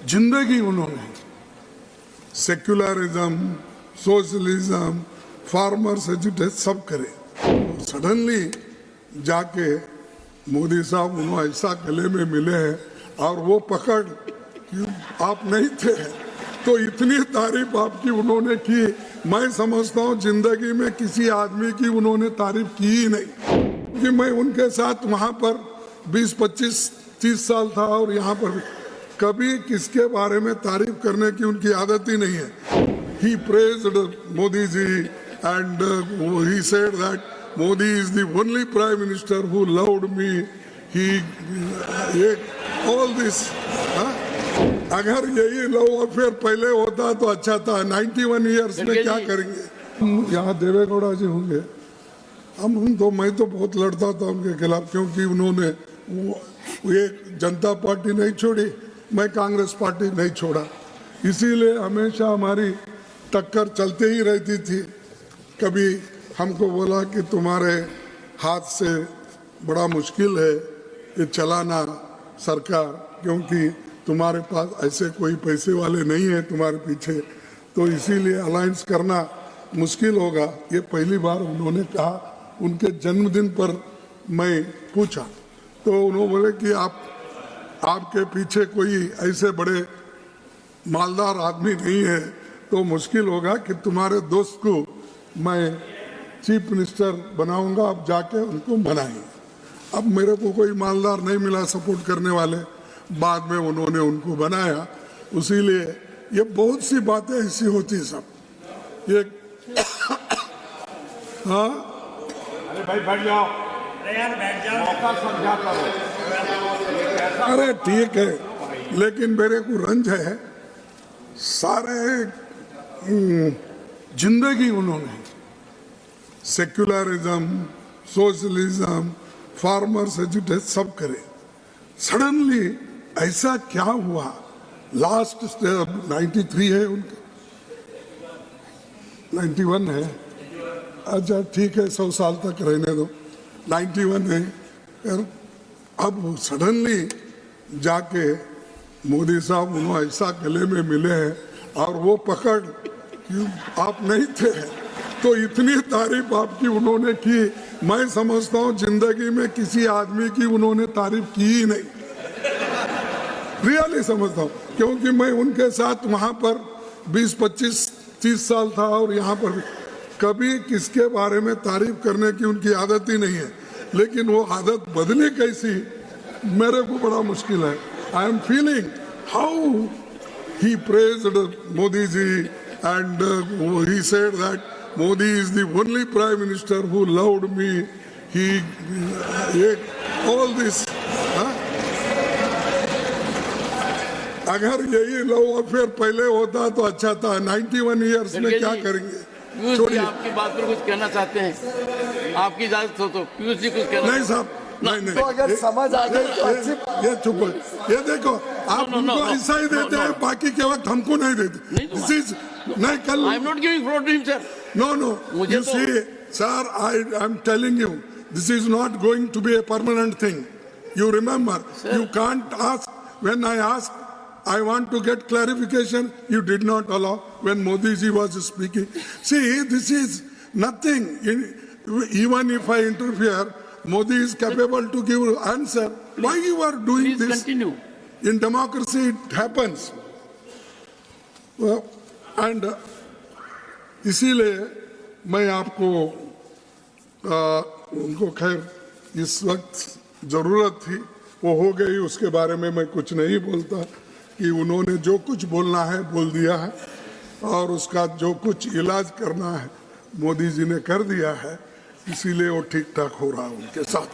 जिंदगी उन्होंने secularism, socialism, farmers agitation सब करे। सडनली जाके मोदी साहब उन्होंने ऐसा गले में मिले हैं और वो पकड़ कि आप नहीं थे, तो इतनी तारीफ आपकी उन्होंने की। मैं समझता हूँ जिंदगी में किसी आदमी की उन्होंने तारीफ की ही नहीं, क्योंकि मैं उनके साथ वहाँ पर 20, 25, 30 साल था और यहाँ पर कभी किसके बारे में तारीफ करने की उनकी आदत ही नहीं है। He praised Modi ji and he said that Modi is the only prime minister who loved me. He all this. अगर यही लव अफेयर पहले होता तो अच्छा था। 91 ईयर्स में क्या करेंगे? यहाँ देवेगौड़ा जी होंगे, मैं तो बहुत लड़ता था उनके खिलाफ, क्योंकि उन्होंने ये जनता पार्टी नहीं छोड़ी, मैं कांग्रेस पार्टी नहीं छोड़ा, इसीलिए हमेशा हमारी टक्कर चलते ही रहती थी। कभी हमको बोला कि तुम्हारे हाथ से बड़ा मुश्किल है ये चलाना सरकार, क्योंकि तुम्हारे पास ऐसे कोई पैसे वाले नहीं है तुम्हारे पीछे, तो इसीलिए अलायंस करना मुश्किल होगा। ये पहली बार उन्होंने कहा। उनके जन्मदिन पर मैं पूछा तो उन्होंने बोले कि आपके पीछे कोई ऐसे बड़े मालदार आदमी नहीं है, तो मुश्किल होगा कि तुम्हारे दोस्त को मैं चीफ मिनिस्टर बनाऊंगा, आप जाके उनको बनाएंगे। अब मेरे को कोई मालदार नहीं मिला सपोर्ट करने वाले, बाद में उन्होंने उनको बनाया। इसीलिए ये बहुत सी बातें ऐसी होती सब ये हाँ अरे भाई बैठ जाओ, अरे यार बैठ जाओ, मौका समझा करो। अरे ठीक है, लेकिन मेरे को रंज है, सारे जिंदगी उन्होंने सेक्युलरिज्म, सोशलिज्म, फार्मर्स एजुटेशन सब करे। सडनली ऐसा क्या हुआ? लास्ट 93 है उनके, 91 है, अच्छा ठीक है 100 साल तक रहने दो, 91 है। अब सडनली जाके मोदी साहब उन्होंने ऐसा गले में मिले हैं और वो पकड़ कि आप नहीं थे, तो इतनी तारीफ आपकी उन्होंने की। मैं समझता हूँ जिंदगी में किसी आदमी की उन्होंने तारीफ की ही नहीं, रियली समझता हूँ, क्योंकि मैं उनके साथ वहाँ पर 20, 25, 30 साल था और यहाँ पर कभी किसके बारे में तारीफ करने की उनकी आदत ही नहीं है। लेकिन वो आदत बदली कैसी, मेरे को बड़ा मुश्किल है। I am feeling how he praised Modi ji and he said that Modi is the only prime minister who loved me. He all this. अगर यही लव अफेयर पहले होता तो अच्छा था। 91 ईयर्स में क्या करेंगे? छोड़िए, आपकी बात पर कुछ कहना चाहते हैं, आपकी इजाजत हो तो पीयूष जी कुछ कहना। नहीं साहब, नहीं तो अगर समझ आ गई तो अच्छी। ये चुप, ये देखो आप उनको ऐसा ही देते हैं, बाकी के वक्त हमको नहीं देते। दिस इज नहीं कल। I am not giving floor to him sir. No you see sir, I am telling you this is not going to be a permanent thing. You remember, you can't ask when I ask I want to get clarification. You did not allow when Modi ji was speaking. See, this is nothing. Even if I interfere, Modi is capable to give answer. Why you are doing Please this? continue. In democracy, it happens. Well, and इसीलिए मैं आपको उनको खैर इस वक्त जरूरत थी, वो हो गई, उसके बारे में मैं कुछ नहीं बोलता कि उन्होंने जो कुछ बोलना है बोल दिया है और उसका जो कुछ इलाज करना है मोदी जी ने कर दिया है, इसीलिए वो ठीक ठाक हो रहा है उनके साथ।